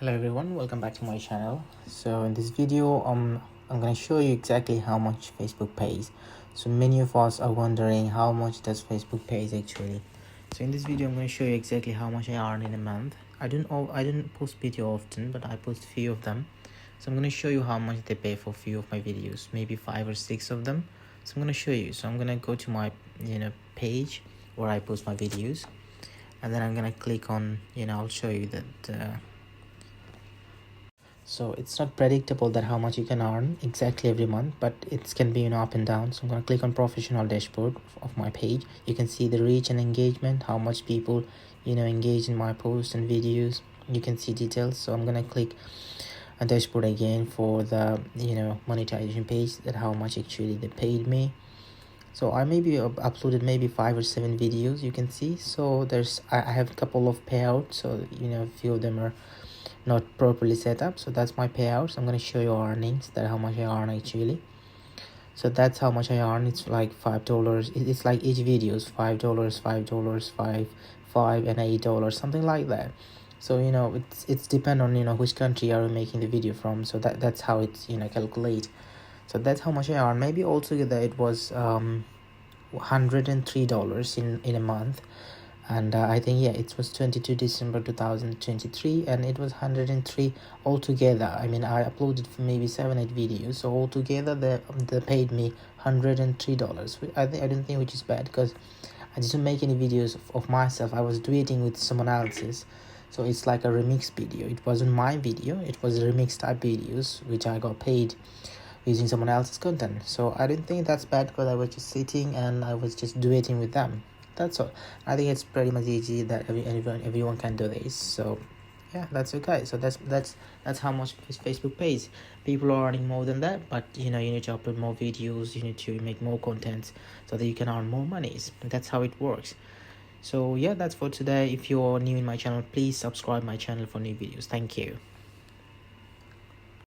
Hello everyone, welcome back to my channel. So in this video I'm going to show you exactly how much Facebook pays. So many of us are wondering how much does Facebook pays actually. So in this video I'm going to show you exactly how much I earn in a month. I don't post video often, but I post few of them. So I'm going to show you how much they pay for few of my videos, maybe 5 or 6 of them. So I'm going to show you. So I'm going to go to my page where I post my videos, and then I'm going to click on I'll show you that so it's not predictable that how much you can earn exactly every month, but it can be up and down. So I'm going to click on professional dashboard of my page. You can see the reach and engagement, how much people engage in my posts and videos. You can see details. So I'm going to click a dashboard again for the monetization page, that how much actually they paid me. So I maybe uploaded maybe 5 or 7 videos, you can see. So I have a couple of payouts, so a few of them are not properly set up. So that's my payouts. I'm going to show you earnings, that how much I earn actually. So that's how much I earn. It's like $5. It's like each video is $5, $5, $5 and $8, something like that. So it's depend on which country are you making the video from. So that's how it's calculate. So that's how much I earn. Maybe altogether it was $103 in a month. And I think it was 22 December 2023, and it was 103 altogether. I mean, I uploaded maybe 7-8 videos, so altogether they paid me $103. I don't think which is bad, because I didn't make any videos of myself. I was duetting with someone else's, so it's like a remix video. It wasn't my video, it was remix type videos which I got paid using someone else's content. So I didn't think that's bad, because I was just sitting and I was just duetting with them. That's all. I think it's pretty much easy that everyone can do this. So yeah, that's okay. So that's how much Facebook pays. People are earning more than that, but you need to upload more videos, you need to make more content so that you can earn more monies. That's how it works. So yeah, that's for today. If you're new in my channel, please subscribe my channel for new videos. Thank you.